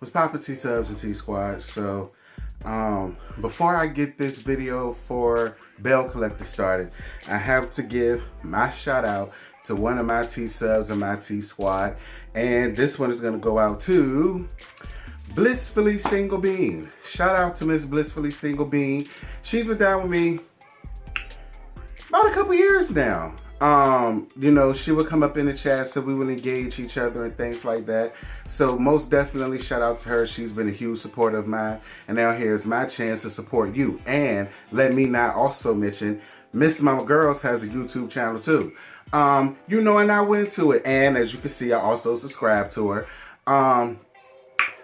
What's poppin', T-Subs and T-Squad? So, before I get this video for Belle Collective started, I have to give my shout out to one of my T-Subs and my T-Squad. And this one is going to go out to Blissfully Single Bean. Shout out to Miss Blissfully Single Bean. She's been down with me about a couple years now. You know, she would come up in the chat so we would engage each other and things like that. So most definitely shout out to her. She's been a huge supporter of mine. And now here's my chance to support you. And let me not also mention, Miss Mama Girls has a YouTube channel too. You know, and I went to it. And as you can see, I also subscribed to her.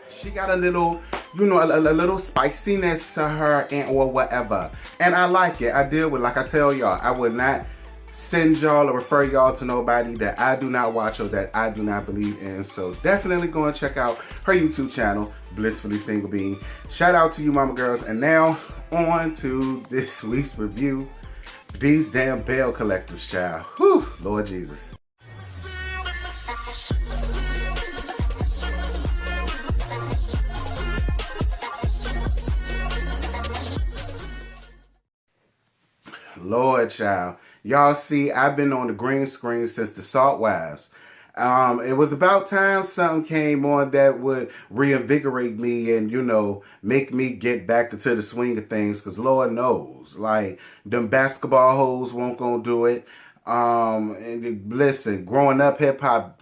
She got a little, you know, a little spiciness to her and or whatever. And I like it. I deal with, like I tell y'all, I would not send y'all or refer y'all to nobody that I do not watch or that I do not believe in. So definitely go and check out her YouTube channel, Blissfully Single Bean. Shout out to you, Mama Girls. And now on to this week's review. These damn Belle Collectives, child. Whew, Lord Jesus. Lord, child. Y'all see, I've been on the green screen since the Salt Wives. It was about time something came on that would reinvigorate me and, you know, make me get back into the swing of things. Because Lord knows, like, them basketball hoes won't gonna do it. And listen, growing up hip-hop,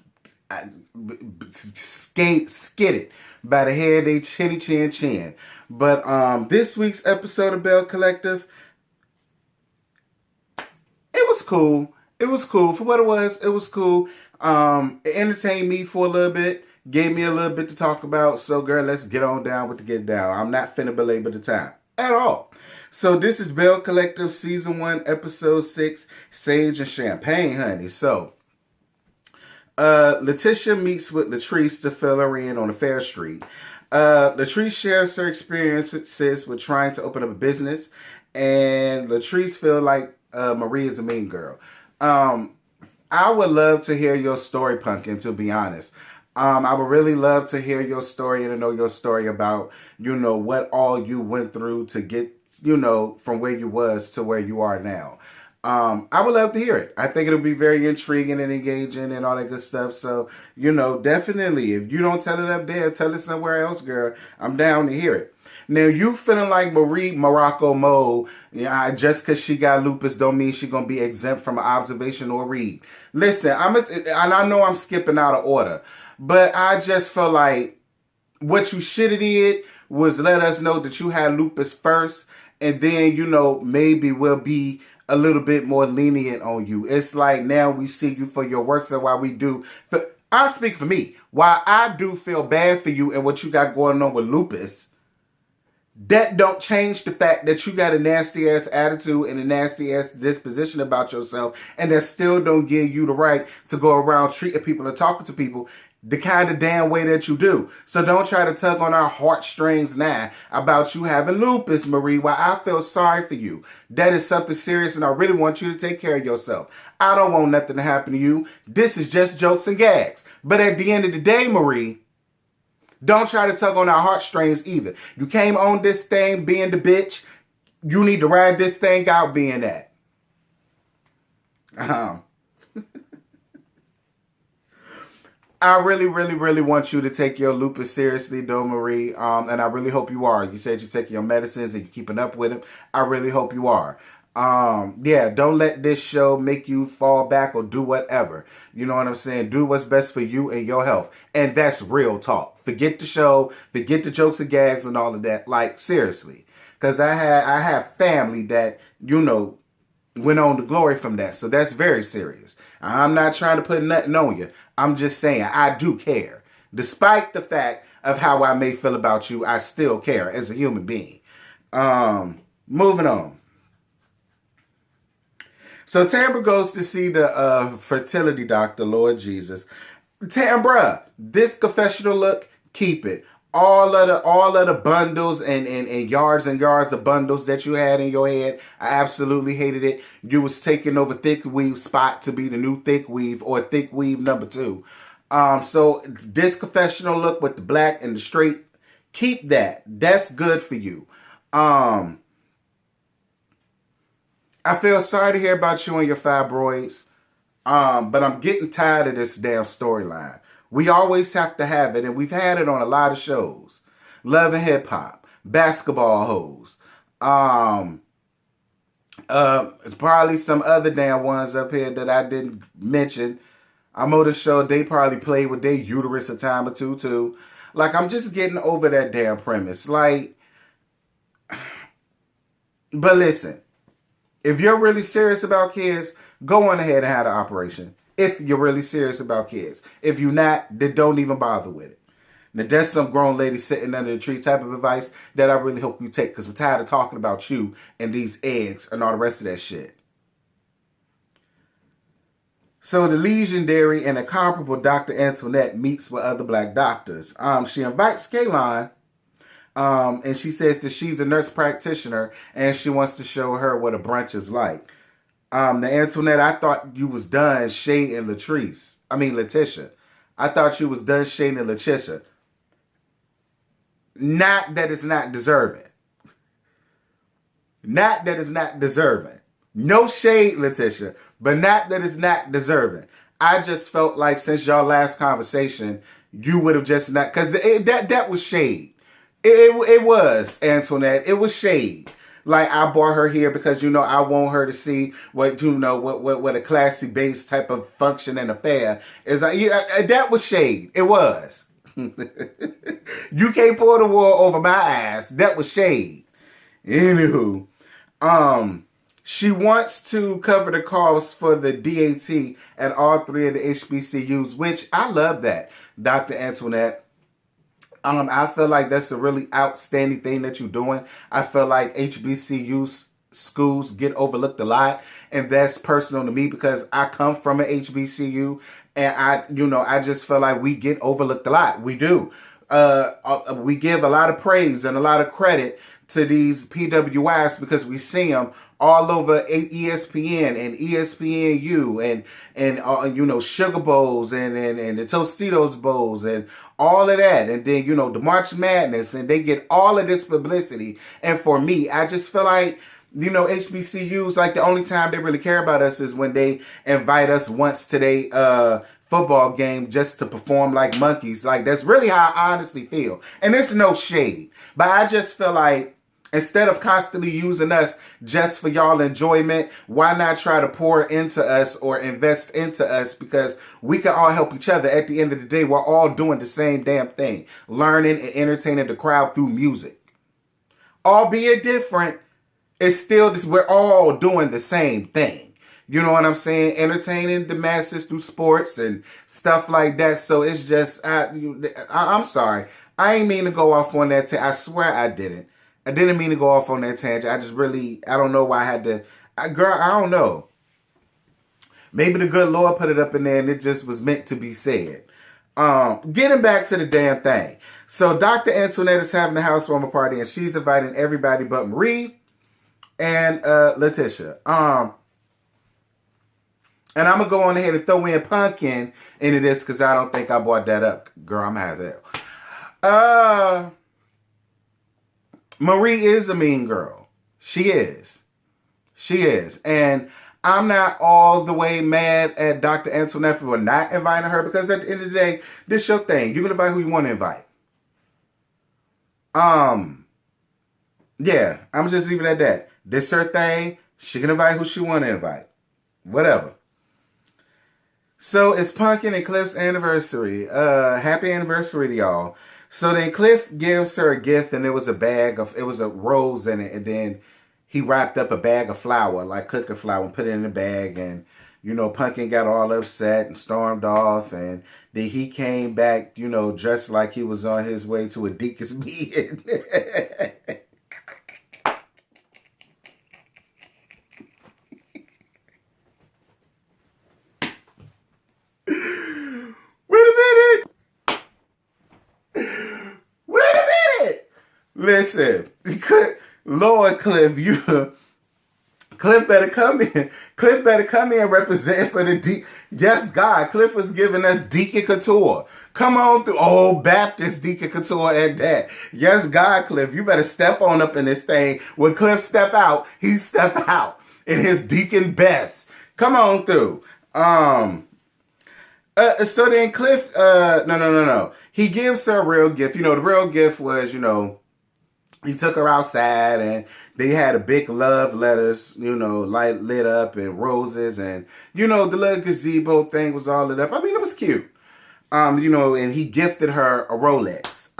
skidded by the head, they chinny chin chin. But this week's episode of Belle Collective, it was cool. It was cool. For what it was cool. It entertained me for a little bit. Gave me a little bit to talk about. So, girl, let's get on down with the get down. I'm not finna belabor the time at all. So, this is Belle Collective Season 1, Episode 6, Sage and Champagne, honey. So, Letitia meets with Latrice to fill her in on a fair street. Latrice shares her experiences with trying to open up a business. And Latrice feel like Marie is a mean girl. I would love to hear your story, Pumpkin, to be honest. I would really love to hear your story and to know your story about, you know, what all you went through to get, you know, from where you was to where you are now. I would love to hear it. I think it'll be very intriguing and engaging and all that good stuff. So, you know, definitely, if you don't tell it up there, tell it somewhere else, girl. I'm down to hear it. Now, you feeling like Marie Morocco Mode, yeah, just because she got lupus don't mean she going to be exempt from an observation or read. Listen, and I know I'm skipping out of order, but I just feel like what you should have did was let us know that you had lupus first, and then, you know, maybe we'll be a little bit more lenient on you. It's like now we see you for your work, so while we do, I'll speak for me, while I do feel bad for you and what you got going on with lupus, that don't change the fact that you got a nasty ass attitude and a nasty ass disposition about yourself, and that still don't give you the right to go around treating people and talking to people the kind of damn way that you do. So don't try to tug on our heartstrings now about you having lupus, Marie, while I feel sorry for you. That is something serious, and I really want you to take care of yourself. I don't want nothing to happen to you. This is just jokes and gags. But at the end of the day, Marie, don't try to tug on our heartstrings either. You came on this thing being the bitch. You need to ride this thing out being that. I really, really, really want you to take your lupus seriously, though, Marie. And I really hope you are. You said you're taking your medicines and you're keeping up with them. I really hope you are. Yeah, don't let this show make you fall back or do whatever. You know what I'm saying? Do what's best for you and your health. And that's real talk. Forget the show, forget the jokes and gags and all of that. Like, seriously. Because I have family that, you know, went on to glory from that. So that's very serious. I'm not trying to put nothing on you. I'm just saying I do care. Despite the fact of how I may feel about you, I still care as a human being. Moving on. So Tamara goes to see the fertility doctor, Lord Jesus. Tamara, this confessional look, keep it. All of the bundles and yards of bundles that you had in your head, I absolutely hated it. You was taking over thick weave spot to be the new thick weave or thick weave number 2. So this confessional look with the black and the straight Keep that. That's good for you. I feel sorry to hear about you and your fibroids. But I'm getting tired of this damn storyline. We always have to have it, and we've had it on a lot of shows. Love and Hip Hop, Basketball Hoes. It's probably some other damn ones up here that I didn't mention. I'm on the show, they probably played with their uterus a time or two, too. Like, I'm just getting over that damn premise. Like, but listen, if you're really serious about kids, go on ahead and have the operation. If you're really serious about kids. If you're not, then don't even bother with it. Now, that's some grown lady sitting under the tree type of advice that I really hope you take, because I'm tired of talking about you and these eggs and all the rest of that shit. So the legendary and incomparable Dr. Antoinette meets with other black doctors. She invites Kaylon, and she says that she's a nurse practitioner and she wants to show her what a brunch is like. Now, Antoinette, I thought you was done shading Letitia. I thought you was done shading Letitia. Not that it's not deserving. Not that it's not deserving. No shade, Letitia, but not that it's not deserving. I just felt like since y'all last conversation, you would have just not, because that was shade. It was, Antoinette. It was shade. Like, I brought her here because, I want her to see what a classy base type of function and affair is. That was shade. It was. You can't pull the wool over my ass. That was shade. Anywho, she wants to cover the cost for the DAT at all 3 of the HBCUs, which I love that, Dr. Antoinette. I feel like that's a really outstanding thing that you're doing. I feel like HBCU schools get overlooked a lot, and that's personal to me because I come from an HBCU, and I just feel like we get overlooked a lot. We do. We give a lot of praise and a lot of credit to these PWIs because we see them all over ESPN and ESPNU and Sugar Bowls and the Tostitos Bowls and all of that. And then, the March Madness, and they get all of this publicity. And for me, I just feel like, HBCUs, like the only time they really care about us is when they invite us once to their football game just to perform like monkeys. Like, that's really how I honestly feel. And it's no shade. But I just feel like instead of constantly using us just for y'all enjoyment, why not try to pour into us or invest into us? Because we can all help each other. At the end of the day, we're all doing the same damn thing. Learning and entertaining the crowd through music. Albeit different, it's still this, we're all doing the same thing. You know what I'm saying? Entertaining the masses through sports and stuff like that. So it's just, I'm sorry. I ain't mean to go off on that. I swear I didn't. I didn't mean to go off on that tangent. I just really, I don't know why I had to. Girl, I don't know. Maybe the good Lord put it up in there and it just was meant to be said. Getting back to the damn thing. So Dr. Antoinette is having a housewarming party and she's inviting everybody but Marie and Letitia. And I'm going to go on ahead and throw in Pumpkin into this because I don't think I brought that up. Girl, I'm going to have that. Marie is a mean girl. She is. She is. And I'm not all the way mad at Dr. Antoinette for not inviting her because at the end of the day, this is your thing. You can invite who you want to invite. Yeah, I'm just leaving it at that. This is her thing. She can invite who she want to invite. Whatever. So it's Pumpkin and Cliff's anniversary. Happy anniversary to y'all. So then Cliff gives her a gift and it was a rose in it. And then he wrapped up a bag of flour, like cooking flour, and put it in the bag. And, Pumpkin got all upset and stormed off. And then he came back, dressed like he was on his way to a deacon's meeting. Listen, Lord Cliff, Cliff better come in. Cliff better come in representing for the Yes, God. Cliff was giving us Deacon Couture. Come on through. Oh, Baptist Deacon Couture at that. Yes, God, Cliff. You better step on up in this thing. When Cliff step out, he step out in his deacon best. Come on through. So then Cliff, no. He gives her a real gift. The real gift was, he took her outside and they had a big love letters, light lit up and roses and, the little gazebo thing was all lit up. I mean, it was cute. And he gifted her a Rolex.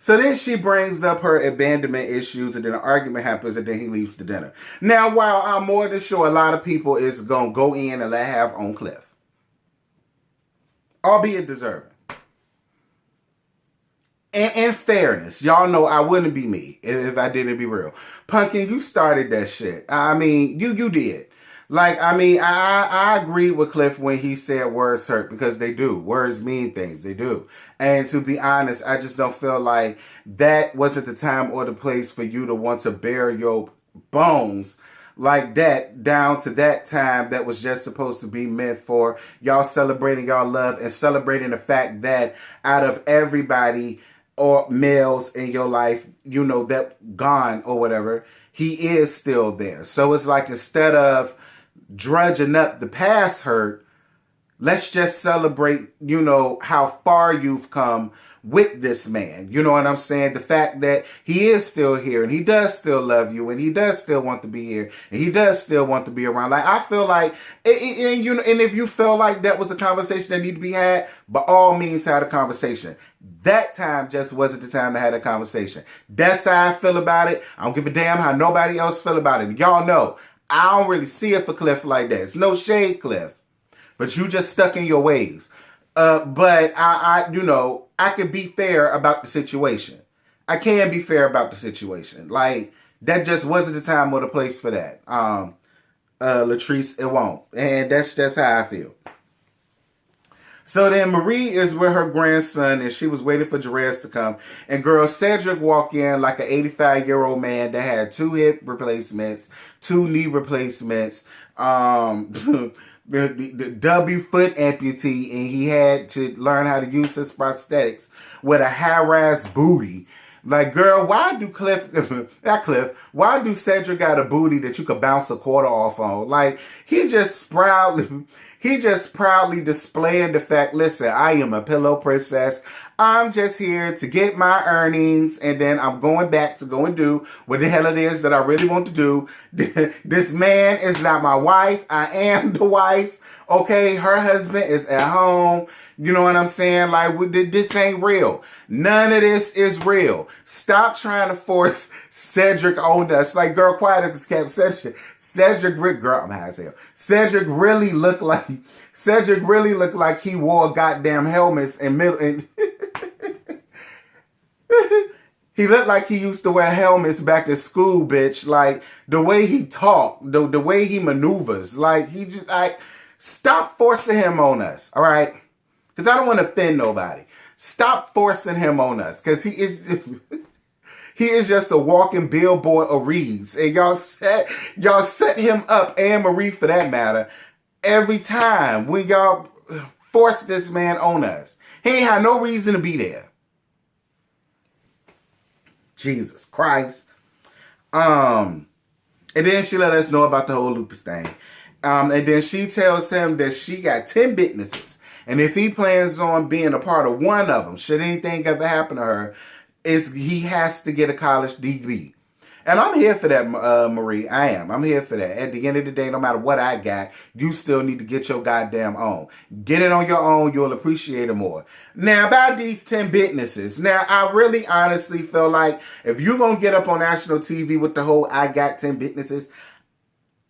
So then she brings up her abandonment issues and then an argument happens and then he leaves the dinner. Now, while I'm more than sure a lot of people is going to go in and let have on Cliff, albeit deserving. And in fairness, y'all know I wouldn't be me if I didn't be real. Pumpkin, you started that shit. I mean, you did. Like, I mean, I agree with Cliff when he said words hurt because they do. Words mean things. They do. And to be honest, I just don't feel like that wasn't the time or the place for you to want to bear your bones like that down to that time that was just supposed to be meant for y'all celebrating y'all love and celebrating the fact that out of everybody or males in your life, that gone or whatever, he is still there. So it's like instead of drudging up the past hurt, let's just celebrate, how far you've come with this man. You know what I'm saying? The fact that he is still here and he does still love you and he does still want to be here and he does still want to be around. Like, I feel like, and if you feel like that was a conversation that needed to be had, by all means have a conversation. That time just wasn't the time to have a conversation. That's how I feel about it. I don't give a damn how nobody else feel about it. Y'all know, I don't really see it for Cliff like that. It's no shade, Cliff. But you just stuck in your ways. But I could be fair about the situation. I can be fair about the situation. Like, that just wasn't the time or the place for that. Latrice, it won't. And that's just how I feel. So then Marie is with her grandson and she was waiting for Jerez to come. And girl, Cedric walked in like an 85-year-old man that had 2 hip replacements, 2 knee replacements, the W foot amputee, and he had to learn how to use his prosthetics with a high-rise booty. Like, girl, why do why do Cedric got a booty that you could bounce a quarter off on? Like, he just proudly displaying the fact, listen, I am a pillow princess. I'm just here to get my earnings, and then I'm going back to go and do what the hell it is that I really want to do. This man is not my wife. I am the wife. Okay, her husband is at home. You know what I'm saying? Like, this ain't real. None of this is real. Stop trying to force Cedric on us. Like, girl, quiet as a cat. Cedric, girl, I'm high as hell. Cedric really looked like he wore goddamn helmets and he looked like he used to wear helmets back in school, bitch. Like, the way he talked, the way he maneuvers, like, he just, like, stop forcing him on us, all right? Because I don't want to offend nobody. Stop forcing him on us. Because he is just a walking billboard of reeds. And y'all set him up, and Marie for that matter, every time when y'all force this man on us. He ain't had no reason to be there. Jesus Christ. And then she let us know about the whole lupus thing. And then she tells him that she got 10 businesses. And if he plans on being a part of one of them, should anything ever happen to her, he has to get a college degree. And I'm here for that, Marie. I am. I'm here for that. At the end of the day, no matter what I got, you still need to get your goddamn own. Get it on your own. You'll appreciate it more. Now, about these 10 businesses. Now, I really honestly feel like if you're going to get up on national TV with the whole I got 10 businesses,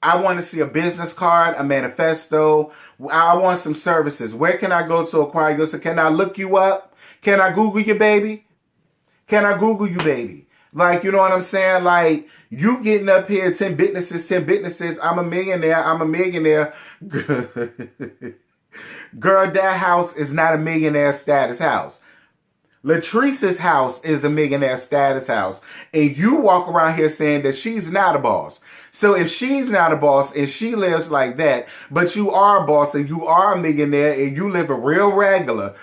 I want to see a business card, a manifesto. I want some services. Where can I go to acquire your? So can I look you up? Can I Google you, baby? Can I Google you, baby? Like, you know what I'm saying? Like, you getting up here, 10 businesses. I'm a millionaire. Girl, that house is not a millionaire status house. Latrice's house is a millionaire status house. And you walk around here saying that she's not a boss. So if she's not a boss and she lives like that, but you are a boss and you are a millionaire and you live a real regular,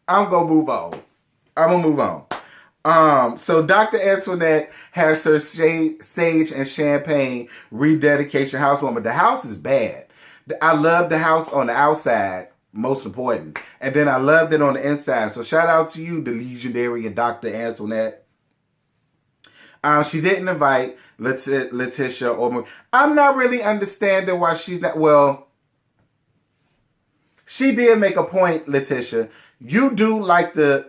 I'm going to move on. So Dr. Antoinette has her sage and champagne rededication housewarming. The house is bad. I love the house on the outside, most important. And then I loved it on the inside. So shout out to you, the legendary Dr. Antoinette. She didn't invite Letitia or... I'm not really understanding why she's not... Well, she did make a point, Letitia. You do like to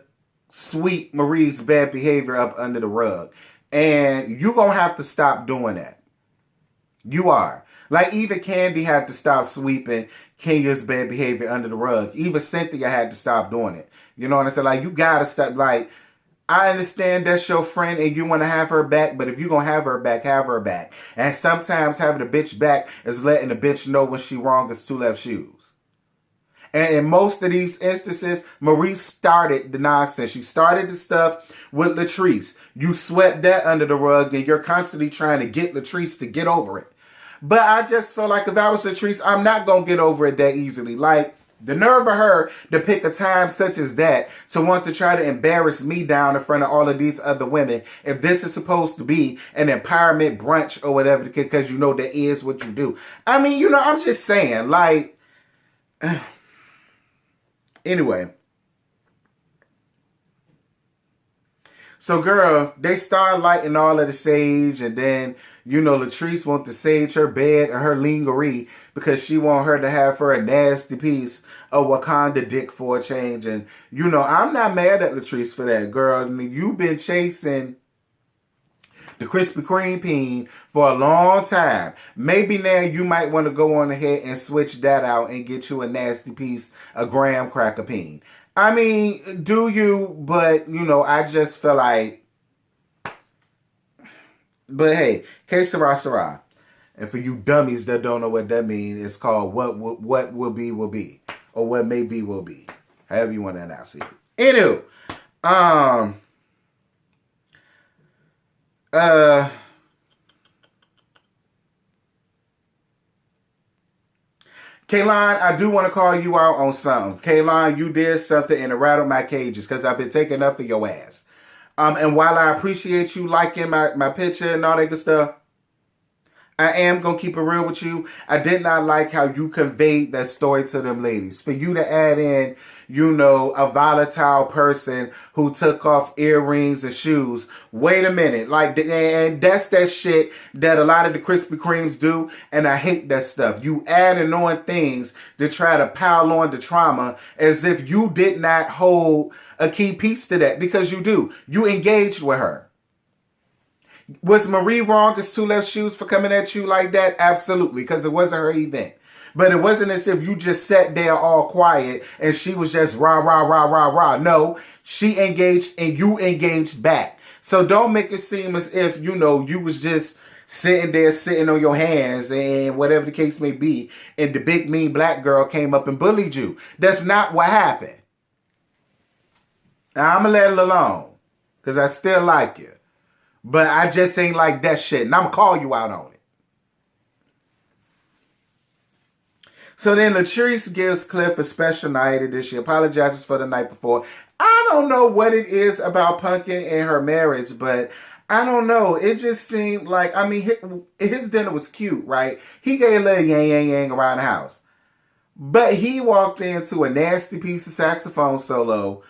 sweep Marie's bad behavior up under the rug. And you're going to have to stop doing that. You are. Like, even Candy had to stop sweeping Kenya's bad behavior under the rug. Even Cynthia had to stop doing it. You know what I'm saying? Like, you got to stop. Like, I understand that's your friend and you want to have her back, but if you're going to have her back, have her back. And sometimes having a bitch back is letting the bitch know when she wrong is two left shoes. And in most of these instances, Marie started the nonsense. She started the stuff with Latrice. You swept that under the rug and you're constantly trying to get Latrice to get over it. But I just feel like if I was Latrice, I'm not going to get over it that easily. Like, the nerve of her to pick a time such as that to want to try to embarrass me down in front of all of these other women. If this is supposed to be an empowerment brunch or whatever, because you know that is what you do. I mean, you know, I'm just saying, like... Anyway. So, girl, they start lighting all of the sage, and then, you know, Latrice wants to sage her bed or her lingerie because she want her to have her a nasty piece of Wakanda dick for a change. And, you know, I'm not mad at Latrice for that, girl. I mean, you've been chasing the Krispy Kreme peen for a long time. Maybe now you might want to go on ahead and switch that out and get you a nasty piece of graham cracker peen. I mean, do you? But, you know, I just feel like... But, hey, que sera, sera. And for you dummies that don't know what that means, it's called what will be, will be. Or what may be, will be. However you want to announce it. Anywho. Kaylon, I do want to call you out on something. Kaylon, you did something and it rattled my cages because I've been taking up for your ass. And while I appreciate you liking my picture and all that good stuff, I am going to keep it real with you. I did not like how you conveyed that story to them ladies. For you to add in, you know, a volatile person who took off earrings and shoes. Wait a minute. Like, and that's that shit that a lot of the Krispy Kremes do. And I hate that stuff. You adding on things to try to pile on the trauma as if you did not hold a key piece to that. Because you do. You engaged with her. Was Marie wrong as two left shoes for coming at you like that? Absolutely, because it wasn't her event. But it wasn't as if you just sat there all quiet and she was just rah, rah, rah, rah, rah. No, she engaged and you engaged back. So don't make it seem as if, you know, you was just sitting there, sitting on your hands and whatever the case may be, and the big mean black girl came up and bullied you. That's not what happened. Now, I'm going to let it alone because I still like you. But I just ain't like that shit. And I'm going to call you out on it. So then Latrice gives Cliff a special night and then she apologizes for the night before. I don't know what it is about Pumpkin and her marriage, but I don't know. It just seemed like, I mean, his dinner was cute, right? He gave a little yang, yang, yang around the house. But he walked into a nasty piece of saxophone solo,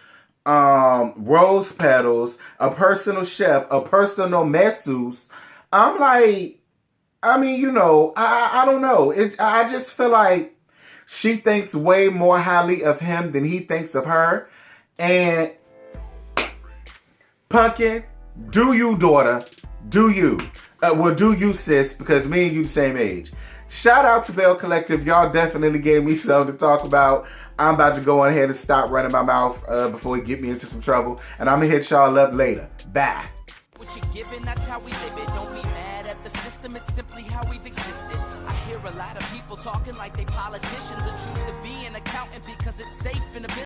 rose petals, a personal chef, a personal masseuse. I'm like, I mean, you know, I don't know. I just feel like she thinks way more highly of him than he thinks of her. And Pumpkin, do you, daughter? Do you? Well, do you, sis? Because me and you the same age. Shout out to Belle Collective. Y'all definitely gave me something to talk about. I'm about to go on ahead and stop running my mouth before it get me into some trouble. And I'm going to hit y'all up later. Bye. What you're giving, that's how we live it. Don't be mad at the system. It's simply how we've existed. hear a lot of people talking like they politicians and choose to be an accountant because it's safe in the business.